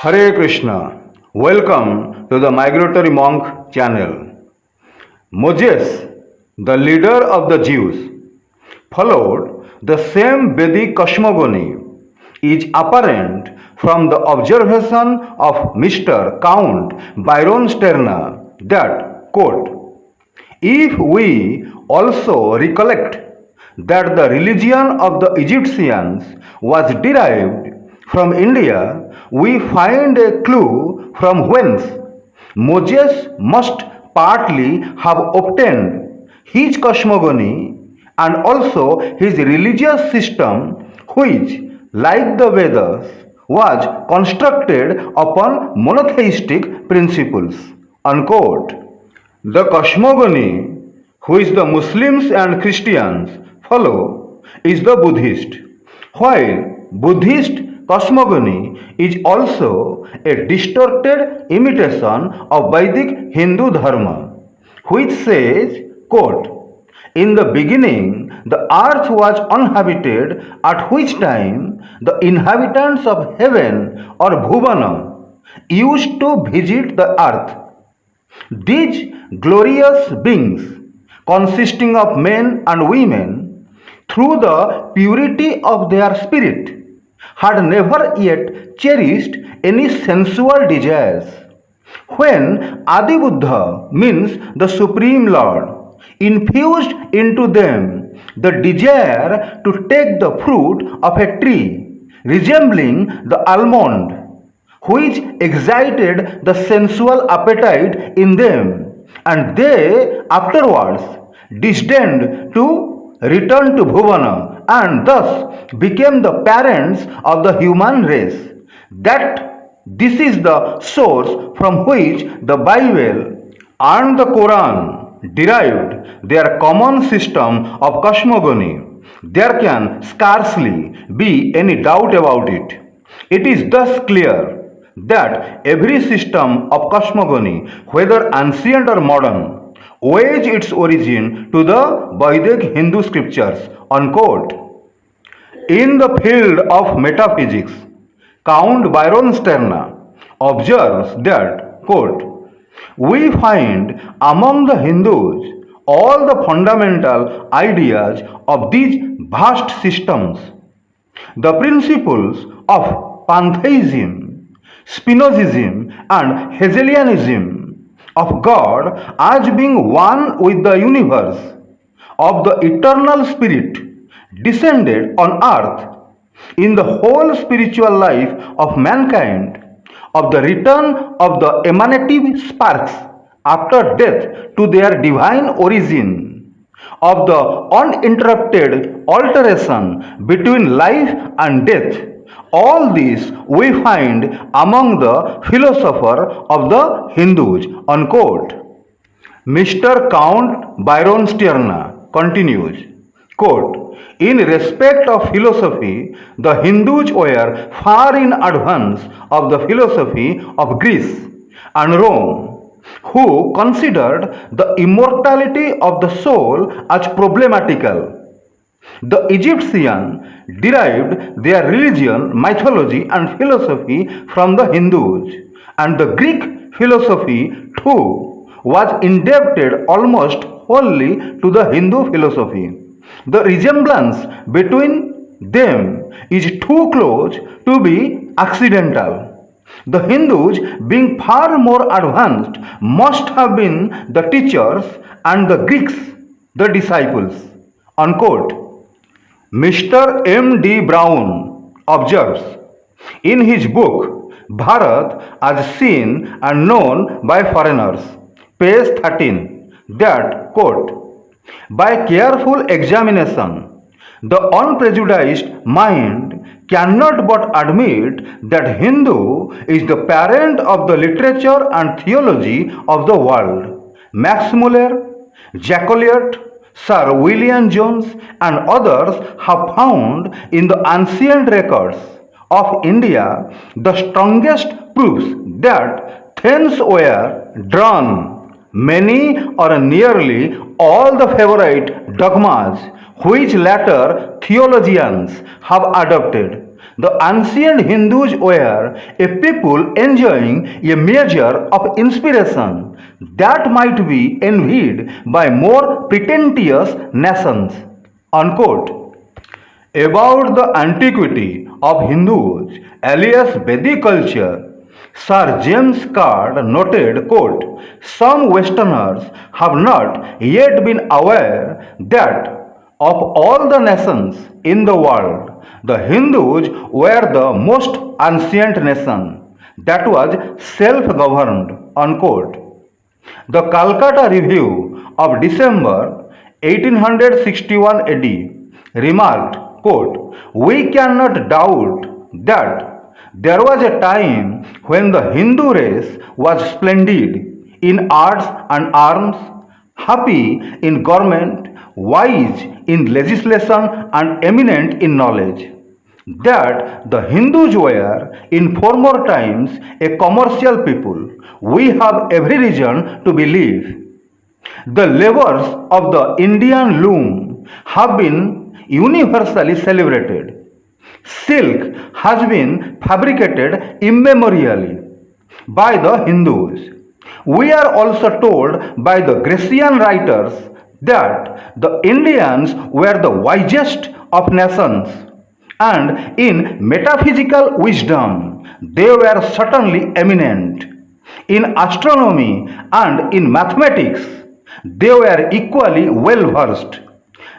Hare Krishna. Welcome to the Migratory Monk channel. Moses, the leader of the Jews, followed the same Vedic cosmogony is apparent from the observation of Mr. Count Byron Sterna that, quote, if we also recollect that the religion of the Egyptians was derived from India, we find a clue from whence Moses must partly have obtained his cosmogony and also his religious system, which, like the Vedas, was constructed upon monotheistic principles. Unquote. The cosmogony which the Muslims and Christians follow is the Buddhist, while Buddhist cosmogony is also a distorted imitation of Vedic Hindu Dharma, which says, quote, in the beginning the earth was uninhabited, at which time the inhabitants of heaven or Bhuvana used to visit the earth. These glorious beings, consisting of men and women, through the purity of their spirit, had never yet cherished any sensual desires. When Adi Buddha, means the Supreme Lord, infused into them the desire to take the fruit of a tree resembling the almond, which excited the sensual appetite in them, and they afterwards disdained to return to Bhuvana and thus became the parents of the human race. That this is the source from which the Bible and the Quran derived their common system of cosmogony. There can scarcely be any doubt about it. It is thus clear that every system of cosmogony, whether ancient or modern, owes its origin to the Vedic Hindu scriptures. Unquote. In the field of metaphysics, Count Byron Sterna observes that, quote, we find among the Hindus all the fundamental ideas of these vast systems. The principles of pantheism, Spinozism, and Hegelianism of God as being one with the universe, of the eternal spirit descended on earth, in the whole spiritual life of mankind, of the return of the emanative sparks after death to their divine origin, of the uninterrupted alteration between life and death. All this we find among the philosophers of the Hindus. Unquote. Mr. Count Byron Sterna continues, quote, in respect of philosophy, the Hindus were far in advance of the philosophy of Greece and Rome, who considered the immortality of the soul as problematical. The Egyptians derived their religion, mythology, and philosophy from the Hindus, and the Greek philosophy too was indebted almost wholly to the Hindu philosophy. The resemblance between them is too close to be accidental. The Hindus, being far more advanced, must have been the teachers and the Greeks the disciples. Unquote. Mr. M. D. Brown observes in his book Bharat as Seen and Known by Foreigners, page 13, that, quote, by careful examination, the unprejudiced mind cannot but admit that Hindu is the parent of the literature and theology of the world. Max Muller, Jacoliot, Sir William Jones, and others have found in the ancient records of India the strongest proofs that thence were drawn many or nearly all the favorite dogmas which later theologians have adopted, The ancient Hindus were a people enjoying a measure of inspiration that might be envied by more pretentious nations. Unquote. About the antiquity of Hindus alias Vedic culture, Sir James Card noted, quote, some Westerners have not yet been aware that of all the nations in the world, the Hindus were the most ancient nation that was self-governed, unquote. The Calcutta Review of December 1861 AD remarked, quote, we cannot doubt that there was a time when the Hindu race was splendid in arts and arms, happy in government, wise in legislation, and eminent in knowledge. That the Hindus were in former times a commercial people, we have every reason to believe. The labors of the Indian loom have been universally celebrated. Silk has been fabricated immemorially by the Hindus. We are also told by the Grecian writers that the Indians were the wisest of nations, and in metaphysical wisdom they were certainly eminent. In astronomy and in mathematics they were equally well versed.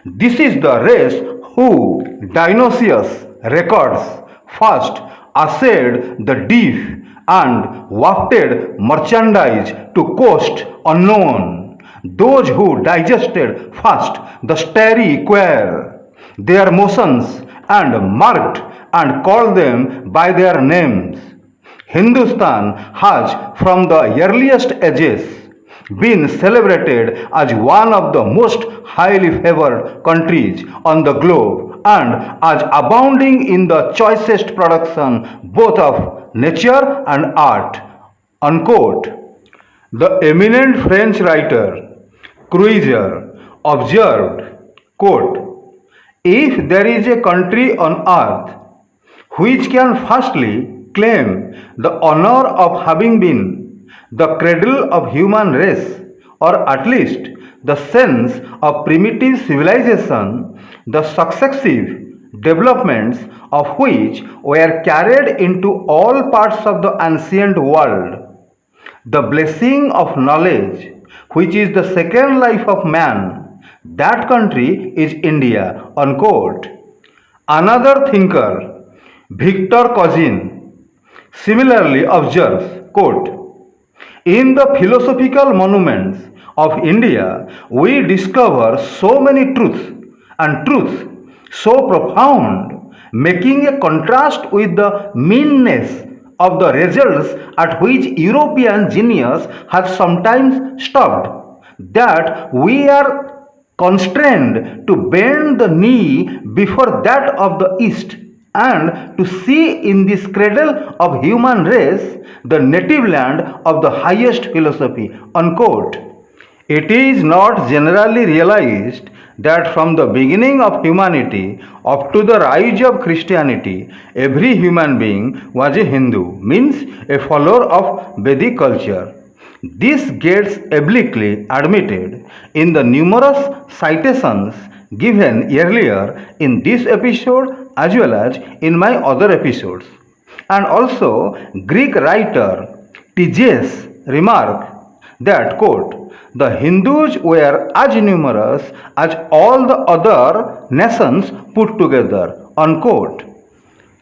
This is the race who, Dionysius records, first assayed the deep and wafted merchandise to coast unknown. Those who digested first the starry queer, their motions and marked and called them by their names. Hindustan has from the earliest ages been celebrated as one of the most highly favored countries on the globe and as abounding in the choicest production both of nature and art. Unquote. The eminent French writer Cruiser observed, quote, if there is a country on earth which can firstly claim the honor of having been the cradle of human race, or at least the sense of primitive civilization, the successive developments of which were carried into all parts of the ancient world, the blessing of knowledge, which is the second life of man, that country is India. Unquote. Another thinker, Victor Cousin, similarly observes, quote, in the philosophical monuments of India, we discover so many truths and truths so profound, making a contrast with the meanness of the results at which European genius has sometimes stopped, that we are constrained to bend the knee before that of the East and to see in this cradle of human race the native land of the highest philosophy. Unquote. It is not generally realized that from the beginning of humanity up to the rise of Christianity, every human being was a Hindu, means a follower of Vedic culture. This gets obliquely admitted in the numerous citations given earlier in this episode as well as in my other episodes. And also Greek writer Tiges remarked that, quote, the Hindus were as numerous as all the other nations put together, unquote.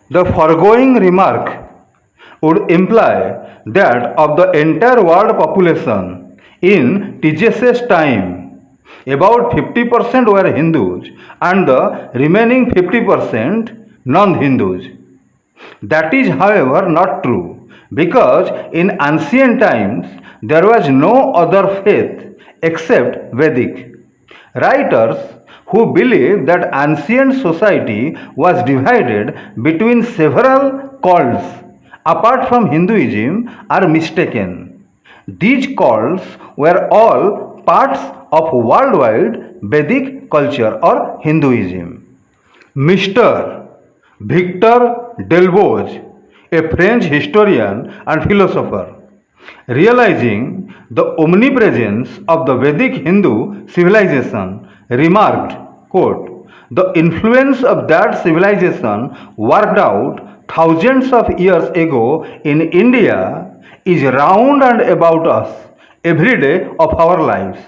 The foregoing remark would imply that of the entire world population in Tiges' time, about 50% were Hindus and the remaining 50% non-Hindus. That is, however, not true, because in ancient times there was no other faith except Vedic. Writers who believe that ancient society was divided between several cults apart from Hinduism are mistaken. These cults were all parts of worldwide Vedic culture or Hinduism. Mr. Victor Delbos, a French historian and philosopher, realizing the omnipresence of the Vedic Hindu civilization, remarked, quote, "The influence of that civilization worked out thousands of years ago in India is round and about us every day of our lives.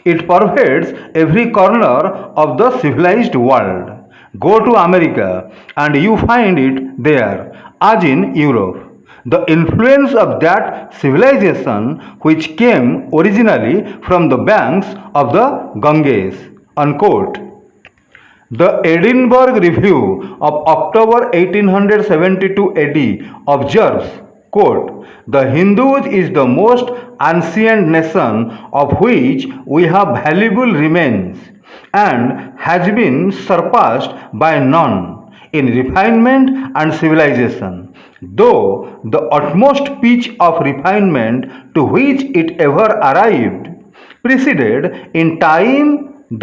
It pervades every corner of the civilized world. Go to America and you find it there, as in Europe. The influence of that civilization which came originally from the banks of the Ganges." Unquote. The Edinburgh Review of October 1872 AD observes, quote, "The Hindus is the most ancient nation of which we have valuable remains and has been surpassed by none in refinement and civilization, though the utmost pitch of refinement to which it ever arrived preceded in time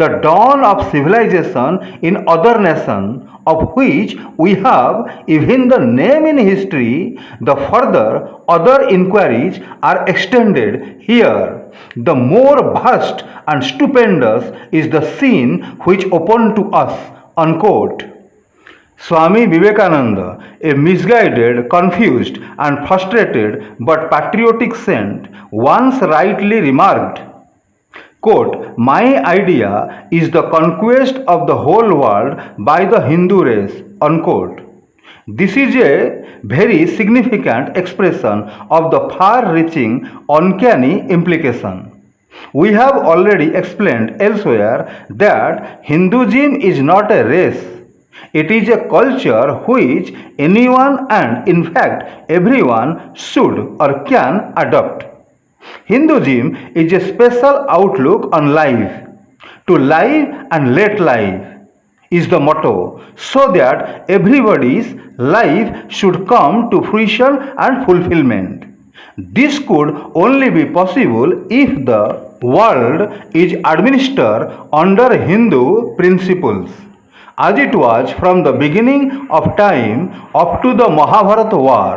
the dawn of civilization in other nations, of which we have even the name in history. The further other inquiries are extended here, the more vast and stupendous is the scene which opened to us." Unquote. Swami Vivekananda, a misguided, confused, and frustrated but patriotic saint, once rightly remarked, quote, "My idea is the conquest of the whole world by the Hindu race." Unquote. This is a very significant expression of the far-reaching, uncanny implication. We have already explained elsewhere that Hinduism is not a race. It is a culture which anyone and in fact everyone should or can adopt. Hinduism is a special outlook on life. To live and let live is the motto, so that everybody's life should come to fruition and fulfillment. This could only be possible if the world is administered under Hindu principles, as it was from the beginning of time up to the Mahabharata war.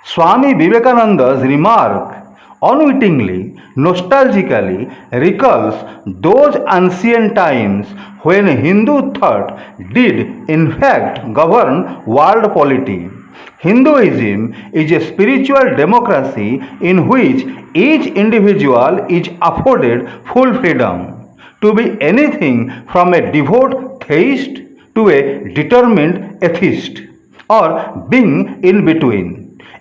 Swami Vivekananda's remark unwittingly, nostalgically recalls those ancient times when Hindu thought did in fact govern world polity. Hinduism is a spiritual democracy in which each individual is afforded full freedom to be anything from a devout theist to a determined atheist, or being in between.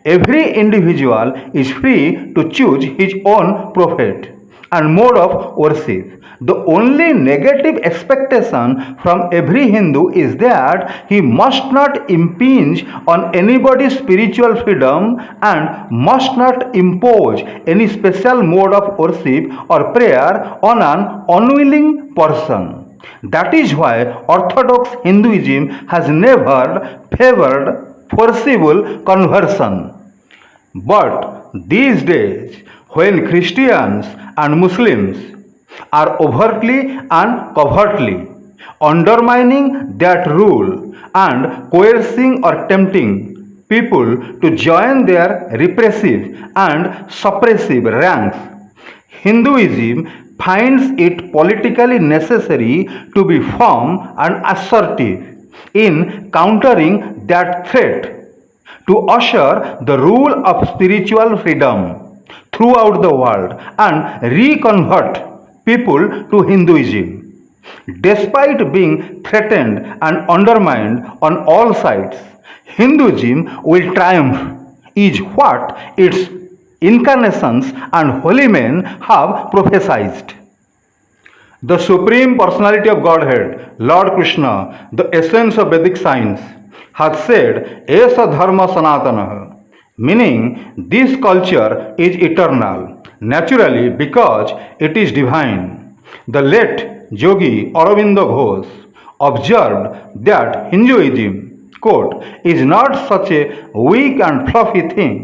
Every individual is free to choose his own prophet and mode of worship. The only negative expectation from every Hindu is that he must not impinge on anybody's spiritual freedom and must not impose any special mode of worship or prayer on an unwilling person. That is why Orthodox Hinduism has never favored forcible conversion. But these days, when Christians and Muslims are overtly and covertly undermining that rule and coercing or tempting people to join their repressive and suppressive ranks, Hinduism finds it politically necessary to be firm and assertive in countering that threat, to usher the rule of spiritual freedom throughout the world and reconvert people to Hinduism. Despite being threatened and undermined on all sides, Hinduism will triumph, is what its incarnations and holy men have prophesied. The Supreme Personality of Godhead, Lord Krishna, the essence of Vedic science, has said, "Esa dharma sanatana," meaning this culture is eternal, naturally because it is divine. The late Yogi Aurobindo Ghosh observed that Hinduism, quote, "is not such a weak and fluffy thing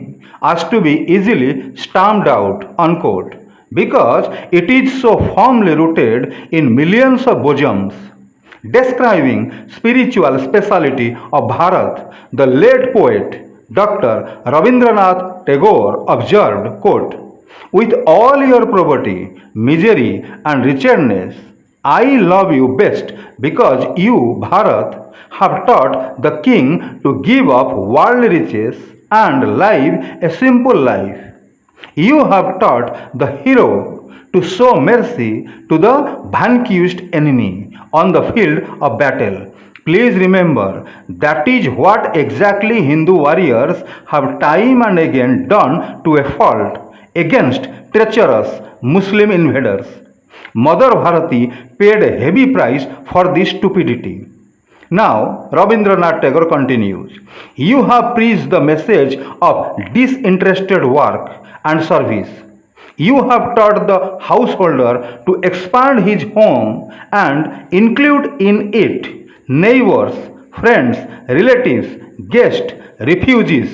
as to be easily stamped out," unquote, because it is so firmly rooted in millions of bosoms. Describing spiritual speciality of Bharat, the late poet Dr. Rabindranath Tagore observed, quote, "With all your poverty, misery and wretchedness, I love you best because you, Bharat, have taught the king to give up worldly riches and live a simple life. You have taught the hero to show mercy to the vanquished enemy on the field of battle. Please remember, that is what exactly Hindu warriors have time and again done to a fault against treacherous Muslim invaders. Mother Bharati paid a heavy price for this stupidity." Now, Rabindranath Tagore continues, "You have preached the message of disinterested work and service. You have taught the householder to expand his home and include in it neighbors, friends, relatives, guests, refugees.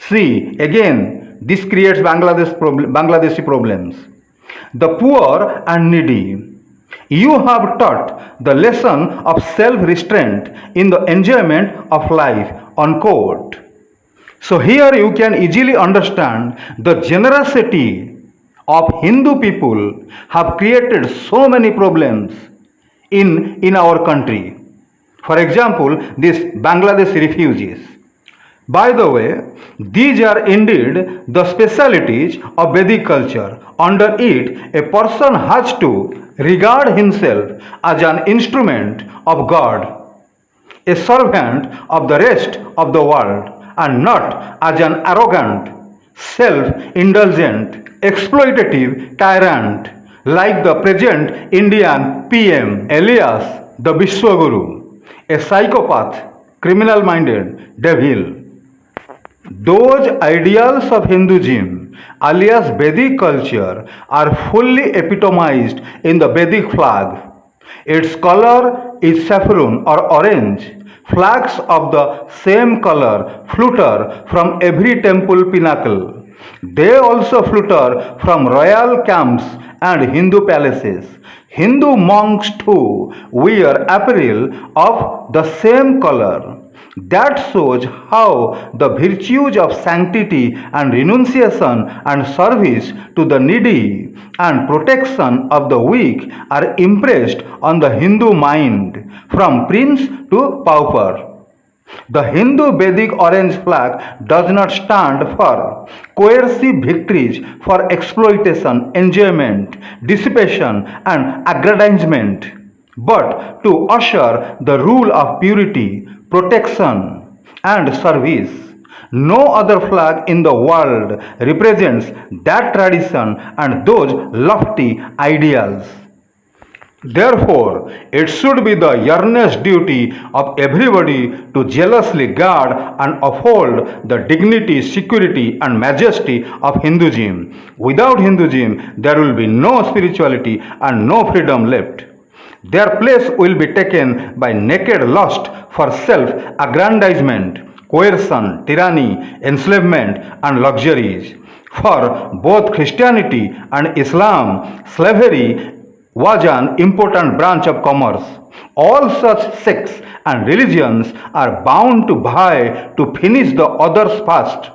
See, again, this creates Bangladeshi problems. The poor and needy. You have taught the lesson of self-restraint in the enjoyment of life." Unquote. So here you can easily understand the generosity of Hindu people have created so many problems in our country. For example, these Bangladeshi refugees. By the way, these are indeed the specialities of Vedic culture. Under it, a person has to regard himself as an instrument of God, a servant of the rest of the world, and not as an arrogant, self-indulgent, exploitative tyrant like the present Indian PM, alias the Vishwaguru, a psychopath, criminal-minded devil. Those ideals of Hinduism, alias Vedic culture, are fully epitomized in the Vedic flag. Its color is saffron or orange. Flags of the same color flutter from every temple pinnacle. They also flutter from royal camps and Hindu palaces. Hindu monks too wear apparel of the same color. That shows how the virtues of sanctity and renunciation and service to the needy and protection of the weak are impressed on the Hindu mind from prince to pauper. The Hindu Vedic orange flag does not stand for coercive victories for exploitation, enjoyment, dissipation, and aggrandizement, but to assure the rule of purity, protection, and service. No other flag in the world represents that tradition and those lofty ideals. Therefore, it should be the earnest duty of everybody to jealously guard and uphold the dignity, security, and majesty of Hinduism. Without Hinduism, there will be no spirituality and no freedom left. Their place will be taken by naked lust for self-aggrandizement, coercion, tyranny, enslavement, and luxuries. For both Christianity and Islam, slavery was an important branch of commerce. All such sects and religions are bound to vie to finish the others first.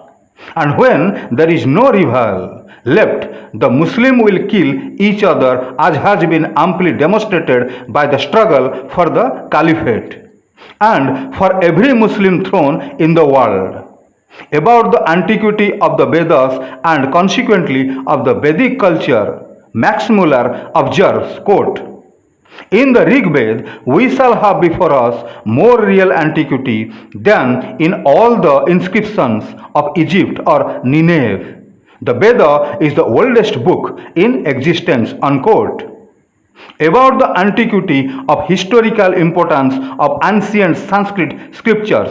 And when there is no rival left, the Muslim will kill each other, as has been amply demonstrated by the struggle for the caliphate and for every Muslim throne in the world. About the antiquity of the Vedas and consequently of the Vedic culture, Max Muller observes, quote, "In the Rig Veda, we shall have before us more real antiquity than in all the inscriptions of Egypt or Nineveh. The Veda is the oldest book in existence." Unquote. About the antiquity of historical importance of ancient Sanskrit scriptures,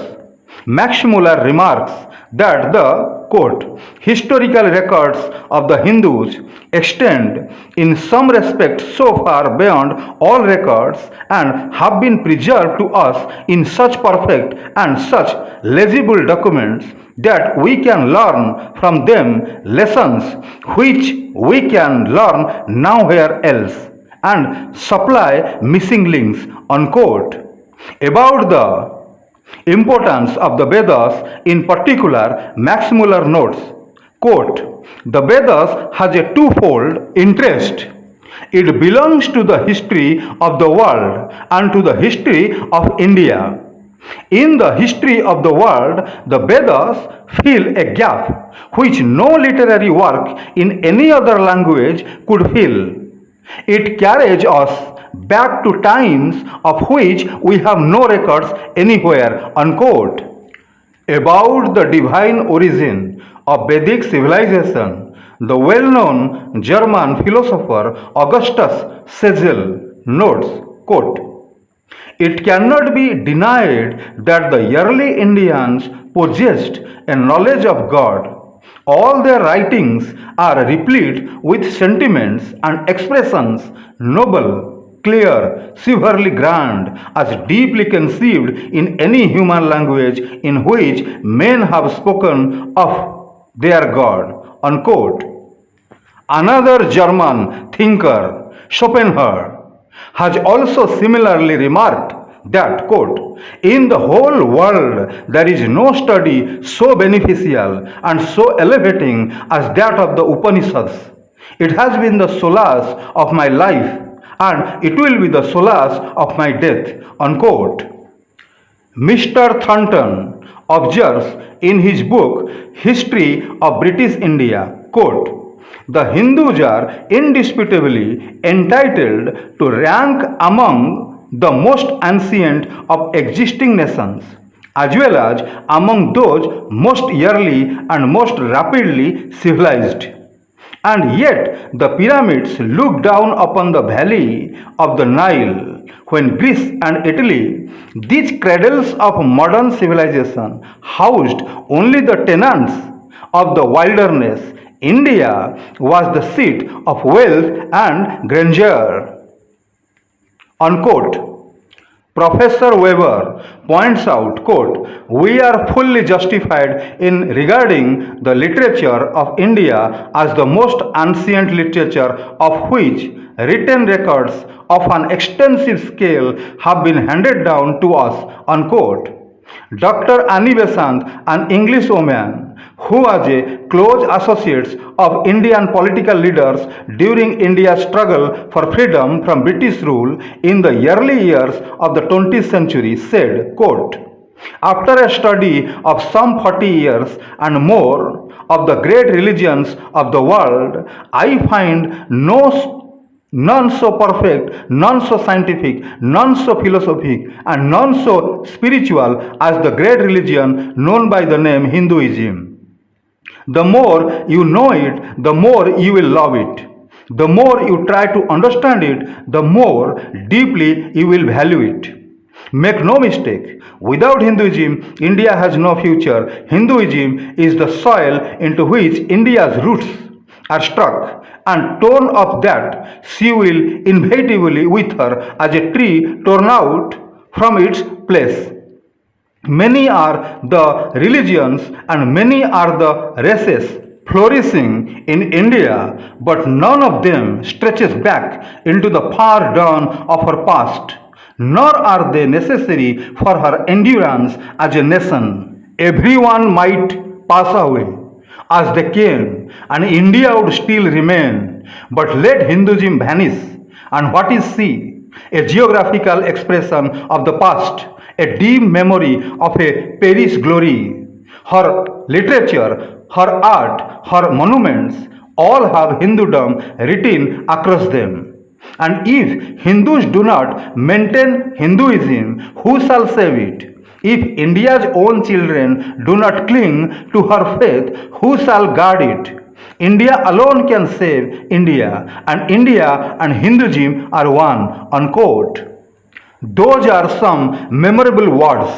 Max Muller remarks that the, quote, "historical records of the Hindus extend in some respects so far beyond all records and have been preserved to us in such perfect and such legible documents that we can learn from them lessons which we can learn nowhere else." and supply missing links, unquote. About the importance of the Vedas, in particular, Max Muller notes, quote, the Vedas has a twofold interest. It belongs to the history of the world and to the history of India. In the history of the world, the Vedas fill a gap which no literary work in any other language could fill. It carries us back to times of which we have no records anywhere, unquote. About the divine origin of Vedic civilization, the well-known German philosopher Augustus Segel notes, quote, it cannot be denied that the early Indians possessed a knowledge of God. All their writings are replete with sentiments and expressions noble, clear, severely grand, as deeply conceived in any human language in which men have spoken of their God, unquote. Another German thinker, Schopenhauer, has also similarly remarked that, quote, in the whole world there is no study so beneficial and so elevating as that of the Upanishads. It has been the solace of my life and it will be the solace of my death, unquote. Mr. Thornton observes in his book History of British India, quote, the Hindus are indisputably entitled to rank among the most ancient of existing nations, as well as among those most early and most rapidly civilized. And yet the pyramids look down upon the valley of the Nile, when Greece and Italy, these cradles of modern civilization, housed only the tenants of the wilderness. India was the seat of wealth and grandeur, unquote. Professor Weber points out, quote, we are fully justified in regarding the literature of India as the most ancient literature of which written records of an extensive scale have been handed down to us, unquote. Dr. Annie Besant, an English woman who was a close associate of Indian political leaders during India's struggle for freedom from British rule in the early years of the 20th century, said, quote, after a study of some 40 years and more of the great religions of the world, I find none so perfect, none so scientific, none so philosophic, and none so spiritual as the great religion known by the name Hinduism. The more you know it, the more you will love it. The more you try to understand it, the more deeply you will value it. Make no mistake, without Hinduism, India has no future. Hinduism is the soil into which India's roots are struck, and torn up that she will inevitably wither as a tree torn out from its place. Many are the religions and many are the races flourishing in India, but none of them stretches back into the far dawn of her past, nor are they necessary for her endurance as a nation. Everyone might pass away as they came, and India would still remain, but let Hinduism vanish, and what is she? A geographical expression of the past, a dim memory of a perished glory. Her literature, her art, her monuments all have Hindudom written across them. And if Hindus do not maintain Hinduism, who shall save it? If India's own children do not cling to her faith, who shall guard it? India alone can save India, and India and Hinduism are one, unquote. Those are some memorable words.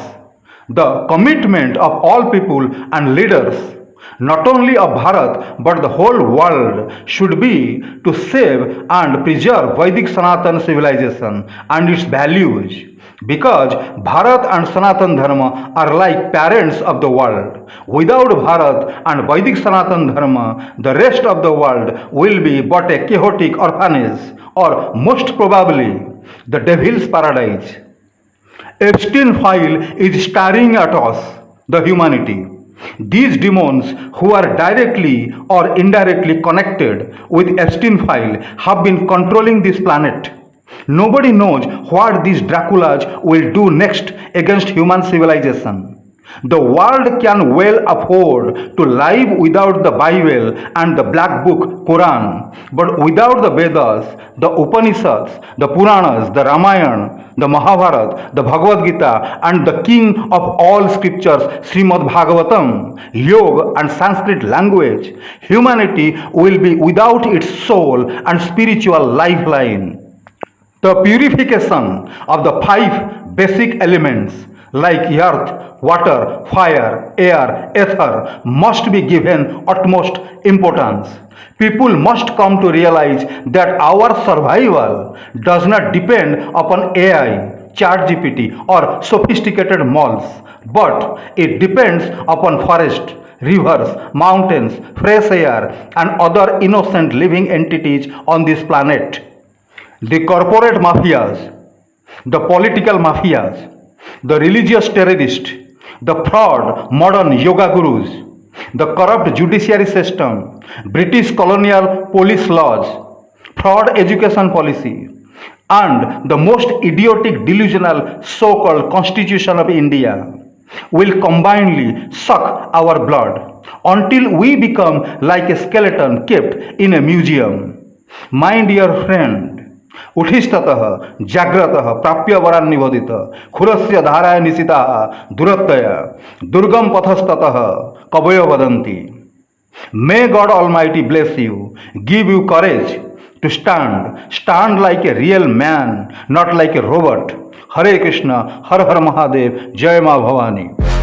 The commitment of all people and leaders, not only of Bharat but the whole world, should be to save and preserve Vedic Sanatan civilization and its values. Because Bharat and Sanatan Dharma are like parents of the world. Without Bharat and Vedic Sanatan Dharma, the rest of the world will be but a chaotic orphanage, or most probably the devil's paradise. Epstein file is staring at us, the humanity. These demons who are directly or indirectly connected with Epstein file have been controlling this planet. Nobody knows what these Draculas will do next against human civilization. The world can well afford to live without the Bible and the Black Book Quran, but without the Vedas, the Upanishads, the Puranas, the Ramayana, the Mahabharata, the Bhagavad Gita, and the king of all scriptures, Srimad Bhagavatam, Yoga, and Sanskrit language, humanity will be without its soul and spiritual lifeline. The purification of the five basic elements like earth, water, fire, air, ether must be given utmost importance. People must come to realize that our survival does not depend upon AI, ChatGPT, or sophisticated malls, but it depends upon forest, rivers, mountains, fresh air, and other innocent living entities on this planet. The corporate mafias, the political mafias, the religious terrorists, the fraud modern yoga gurus, the corrupt judiciary system, British colonial police laws, fraud education policy, and the most idiotic delusional so-called Constitution of India will combinedly suck our blood until we become like a skeleton kept in a museum. My dear friend, उठिस्ततः जाग्रतः प्राप्यवरान् निबोधित खुरस्य धाराय निशिताः दुरत्तय दुर्गम पथस्ततः कवयो वदन्ति. May God Almighty bless you, give you courage to stand like a real man, not like a robot. Hare Krishna, Har Har Mahadev, Jai Ma Bhavani.